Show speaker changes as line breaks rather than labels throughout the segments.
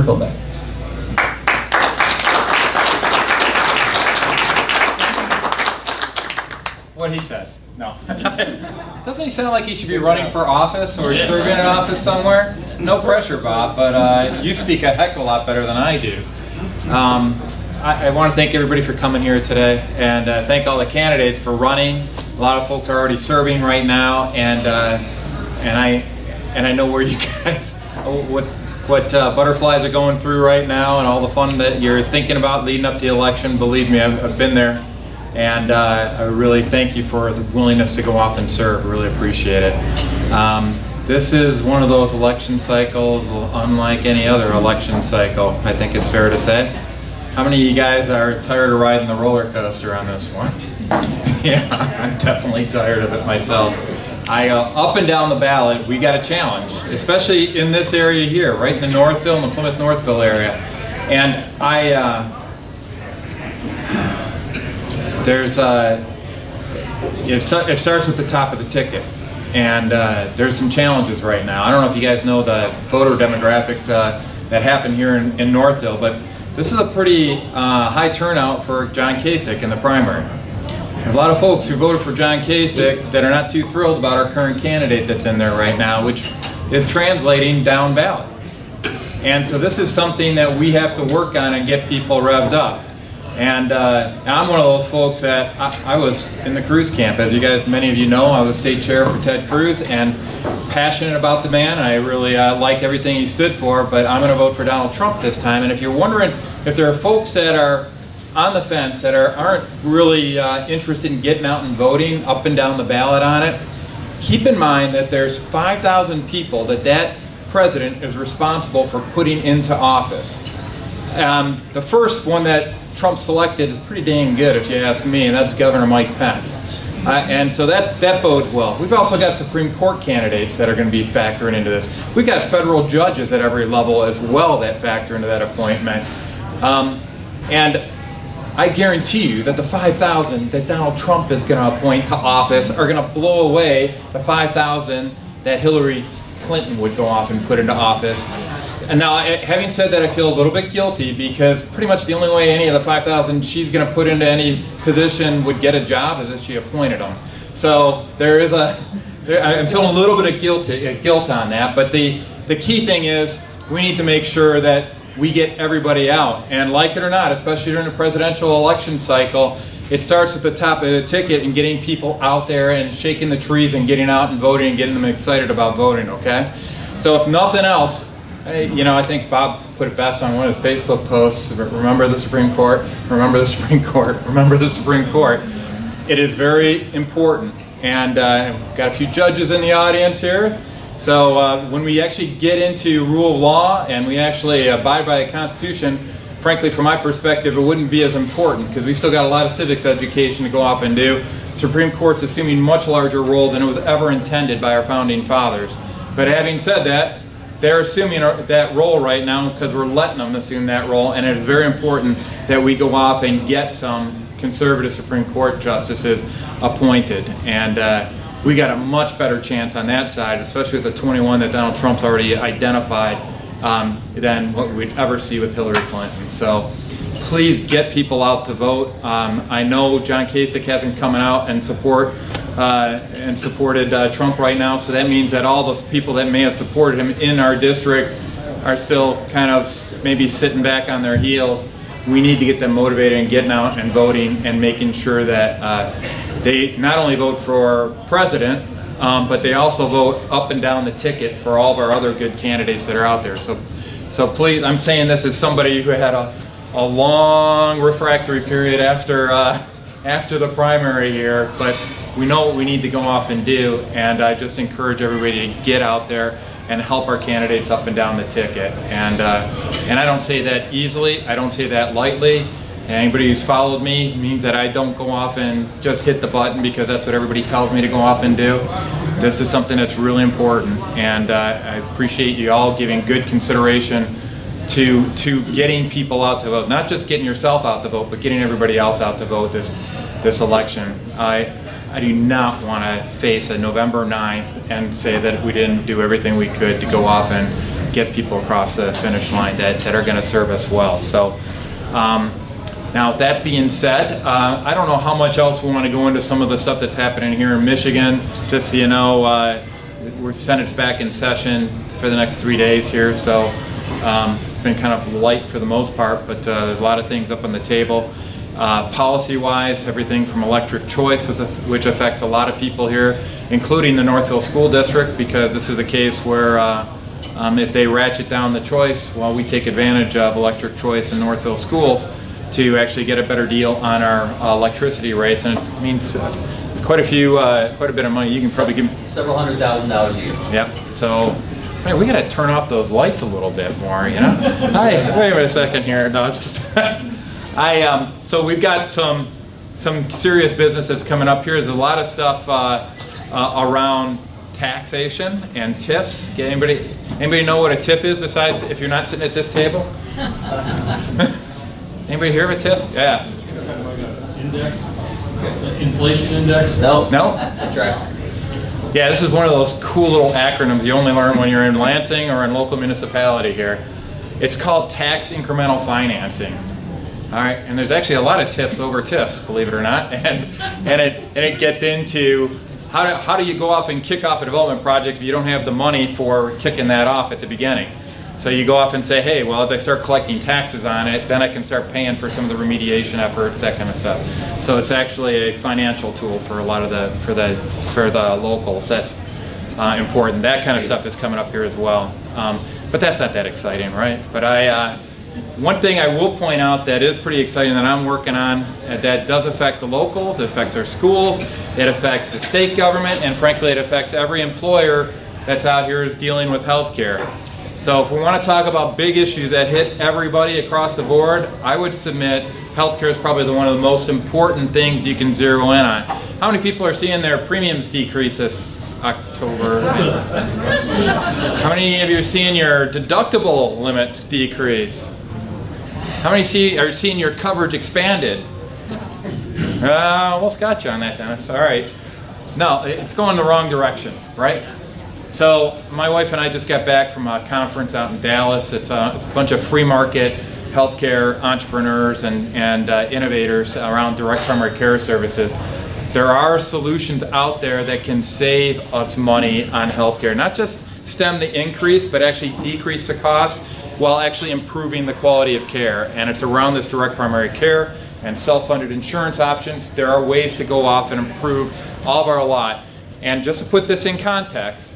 Colbeck. What he said. No. Doesn't he sound like he should be running for office or serving in office somewhere? No pressure, Bob, but you speak a heck of a lot better than I do. I want to thank everybody for coming here today, and thank all the candidates for running. A lot of folks are already serving right now, and I know where you guys, what butterflies are going through right now, and all the fun that you're thinking about leading up to the election. Believe me, I've been there. And I really thank you for the willingness to go off and serve. I really appreciate it. This is one of those election cycles unlike any other election cycle, I think it's fair to say. How many of you guys are tired of riding the roller coaster on this one? Yeah, I'm definitely tired of it myself. Up and down the ballot, we got a challenge, especially in this area here, right in the Northville, in the Plymouth Northville area. And it starts with the top of the ticket, and there's some challenges right now. I don't know if you guys know the voter demographics that happen here in Northville, but this is a pretty high turnout for John Kasich in the primary. There's a lot of folks who voted for John Kasich that are not too thrilled about our current candidate that's in there right now, which is translating down ballot. And so this is something that we have to work on and get people revved up. And I'm one of those folks that I was in the Cruz camp. As you guys, many of you know, I was state chair for Ted Cruz and passionate about the man. I really liked everything he stood for, but I'm going to vote for Donald Trump this time. And if you're wondering if there are folks that are on the fence that aren't really interested in getting out and voting up and down the ballot on it, keep in mind that there's 5,000 people that president is responsible for putting into office. The first one that Trump selected is pretty dang good, if you ask me, and that's Governor Mike Pence. And so that bodes well. We've also got Supreme Court candidates that are going to be factoring into this. We've got federal judges at every level as well that factor into that appointment. And I guarantee you that the 5,000 that Donald Trump is going to appoint to office are going to blow away the 5,000 that Hillary Clinton would go off and put into office. And now, having said that, I feel a little bit guilty because pretty much the only way any of the 5,000 she's going to put into any position would get a job is if she appointed them. So I'm feeling a little bit of guilt on that. But the key thing is we need to make sure that we get everybody out. And like it or not, especially during the presidential election cycle, it starts at the top of the ticket and getting people out there and shaking the trees and getting out and voting and getting them excited about voting, okay? So if nothing else, I think Bob put it best on one of his Facebook posts, remember the Supreme Court, remember the Supreme Court, remember the Supreme Court. It is very important. And we've got a few judges in the audience here. So when we actually get into rule of law and we actually abide by the Constitution, frankly, from my perspective, it wouldn't be as important because we still got a lot of civics education to go off and do. Supreme Court's assuming much larger role than it was ever intended by our founding fathers. But having said that, they're assuming that role right now because we're letting them assume that role, and it is very important that we go off and get some conservative Supreme Court justices appointed. And we got a much better chance on that side, especially with the 21 that Donald Trump's already identified, than what we'd ever see with Hillary Clinton. So please get people out to vote. I know John Kasich hasn't come out and supported Trump right now, so that means that all the people that may have supported him in our district are still kind of maybe sitting back on their heels. We need to get them motivated and getting out and voting and making sure that they not only vote for president, but they also vote up and down the ticket for all of our other good candidates that are out there. So please, I'm saying this as somebody who had a long refractory period after the primary here, but we know what we need to go off and do, and I just encourage everybody to get out there and help our candidates up and down the ticket. And I don't say that easily, I don't say that lightly. Anybody who's followed me means that I don't go off and just hit the button because that's what everybody tells me to go off and do. This is something that's really important, and I appreciate you all giving good consideration to getting people out to vote. Not just getting yourself out to vote, but getting everybody else out to vote this election. I do not want to face a November 9th and say that we didn't do everything we could to go off and get people across the finish line that are going to serve us well. So now that being said, I don't know how much else we want to go into some of the stuff that's happening here in Michigan. Just so you know, we're Senate's back in session for the next 3 days here, so it's been kind of light for the most part, but there's a lot of things up on the table. Policy-wise, everything from electric choice, which affects a lot of people here, including the Northville School District, because this is a case where if they ratchet down the choice, well, we take advantage of electric choice in Northville schools to actually get a better deal on our electricity rates, and it means quite a bit of money. You can probably give me
several $100,000 a year.
Yep. So, man, we gotta turn off those lights a little bit more, you know. Hi. Wait a second here. No, just so we've got some serious business that's coming up here. There's a lot of stuff around taxation and TIFs. Okay, anybody know what a TIF is besides if you're not sitting at this table? Anybody hear of a TIF? Yeah.
Index? Inflation index?
No.
No?
That's right.
Yeah, this is one of those cool little acronyms you only learn when you're in Lansing or in local municipality here. It's called tax incremental financing. All right, and there's actually a lot of TIFs over TIFs, believe it or not, and it gets into how do you go off and kick off a development project if you don't have the money for kicking that off at the beginning. So you go off and say, hey, well, as I start collecting taxes on it, then I can start paying for some of the remediation efforts, that kind of stuff. So it's actually a financial tool for a lot of for the locals. That's important. That kind of stuff is coming up here as well. But that's not that exciting, right? But one thing I will point out that is pretty exciting that I'm working on that does affect the locals, it affects our schools, it affects the state government, and frankly, it affects every employer that's out here is dealing with healthcare. So if we want to talk about big issues that hit everybody across the board, I would submit healthcare is probably one of the most important things you can zero in on. How many people are seeing their premiums decrease this October? How many of you are seeing your deductible limit decrease? How many are seeing your coverage expanded? Almost got you on that, Dennis. All right. No, it's going the wrong direction, right? So my wife and I just got back from a conference out in Dallas. It's a bunch of free market healthcare entrepreneurs and innovators around direct primary care services. There are solutions out there that can save us money on healthcare, not just stem the increase, but actually decrease the cost while actually improving the quality of care. And it's around this direct primary care and self-funded insurance options. There are ways to go off and improve all of our lot. And just to put this in context,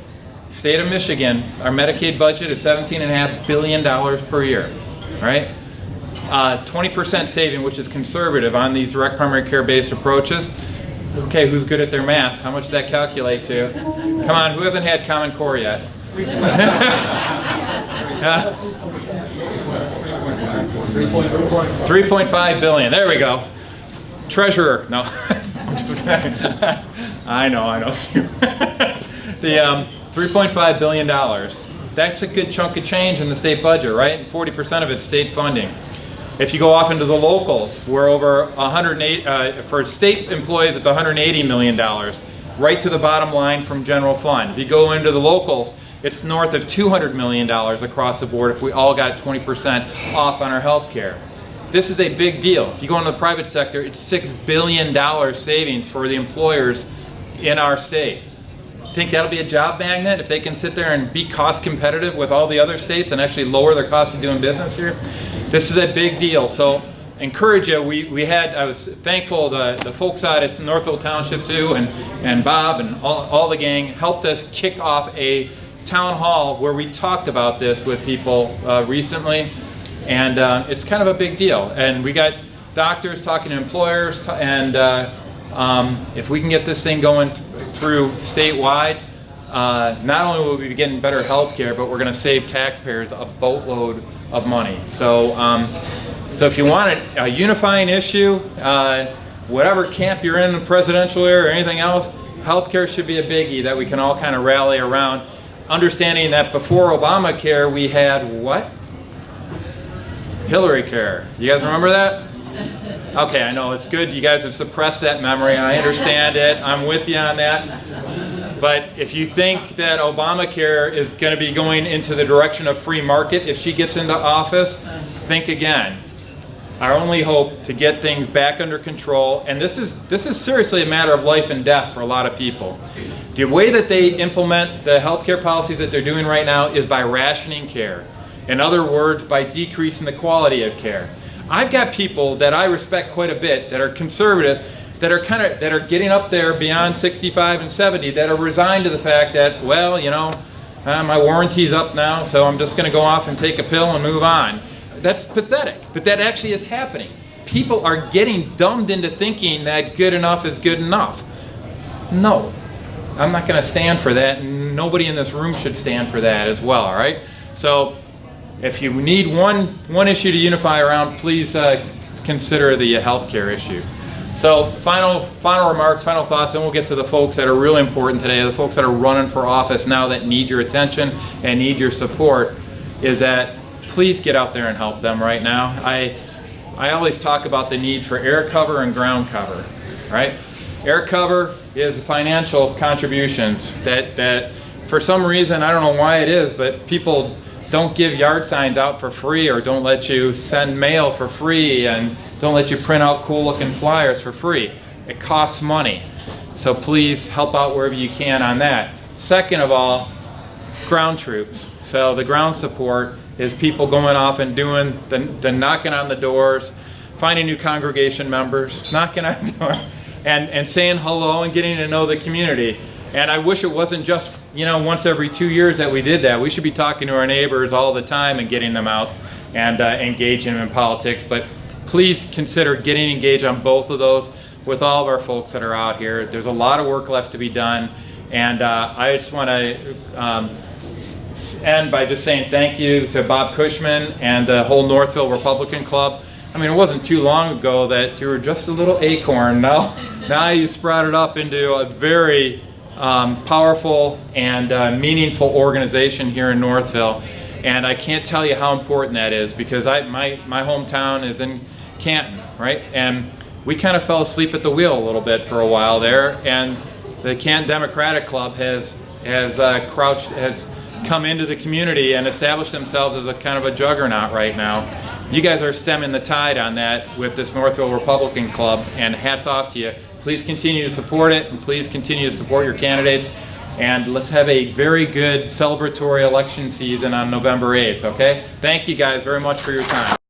state of Michigan, our Medicaid budget is $17.5 billion per year, right? 20% saving, which is conservative on these direct primary care based approaches. Okay, who's good at their math? How much does that calculate to? Come on, who hasn't had Common Core yet? 3.5 billion, there we go. Treasurer, no. I know. The $3.5 billion, that's a good chunk of change in the state budget, right? 40% of it's state funding. If you go off into the locals, we're over 108, for state employees it's $180 million, right to the bottom line from general fund. If you go into the locals, it's north of $200 million across the board if we all got 20% off on our health care. This is a big deal. If you go into the private sector, it's $6 billion savings for the employers in our state. Think that'll be a job magnet if they can sit there and be cost competitive with all the other states and actually lower their cost of doing business here? This is a big deal. So encourage you. I was thankful the folks out at Northville Township Zoo and Bob and all the gang helped us kick off a town hall where we talked about this with people recently, and it's kind of a big deal. And we got doctors talking to employers, and if we can get this thing going through statewide, not only will we be getting better health care, but we're going to save taxpayers a boatload of money. So, so if you want a unifying issue, whatever camp you're in the presidential era or anything else, healthcare should be a biggie that we can all kind of rally around. Understanding that before Obamacare, we had what? Hillary Care. You guys remember that? Okay, I know, it's good. You guys have suppressed that memory. I understand it. I'm with you on that. But if you think that Obamacare is going to be going into the direction of free market if she gets into office, think again. Our only hope to get things back under control, and this is seriously a matter of life and death for a lot of people. The way that they implement the healthcare policies that they're doing right now is by rationing care. In other words, by decreasing the quality of care. I've got people that I respect quite a bit that are conservative, that are getting up there beyond 65 and 70, that are resigned to the fact that, well, you know, my warranty's up now, so I'm just going to go off and take a pill and move on. That's pathetic, but that actually is happening. People are getting dumbed into thinking that good enough is good enough. No, I'm not going to stand for that, and nobody in this room should stand for that as well, all right? So if you need one issue to unify around, please consider the healthcare issue. So final remarks, final thoughts, and we'll get to the folks that are really important today, the folks that are running for office now that need your attention and need your support, is that please get out there and help them right now. I always talk about the need for air cover and ground cover, right? Air cover is financial contributions that for some reason, I don't know why it is, but people don't give yard signs out for free, or don't let you send mail for free, and don't let you print out cool looking flyers for free. It costs money. So please help out wherever you can on that. Second of all, ground troops. So the ground support is people going off and doing the knocking on the doors, finding new congregation members, knocking on the door, and saying hello and getting to know the community. And I wish it wasn't just, you know, once every 2 years that we did that. We should be talking to our neighbors all the time and getting them out and engaging them in politics. But please consider getting engaged on both of those with all of our folks that are out here. There's a lot of work left to be done. And I just want to end by just saying thank you to Bob Cushman and the whole Northville Republican Club. I mean, it wasn't too long ago that you were just a little acorn. Now you sprouted up into a very powerful and meaningful organization here in Northville, and I can't tell you how important that is, because my hometown is in Canton, right? And we kind of fell asleep at the wheel a little bit for a while there, and the Canton Democratic Club has come into the community and established themselves as a kind of a juggernaut right now. You guys are stemming the tide on that with this Northville Republican Club, and hats off to you. Please continue to support it, and please continue to support your candidates, and let's have a very good celebratory election season on November 8th, okay? Thank you guys very much for your time.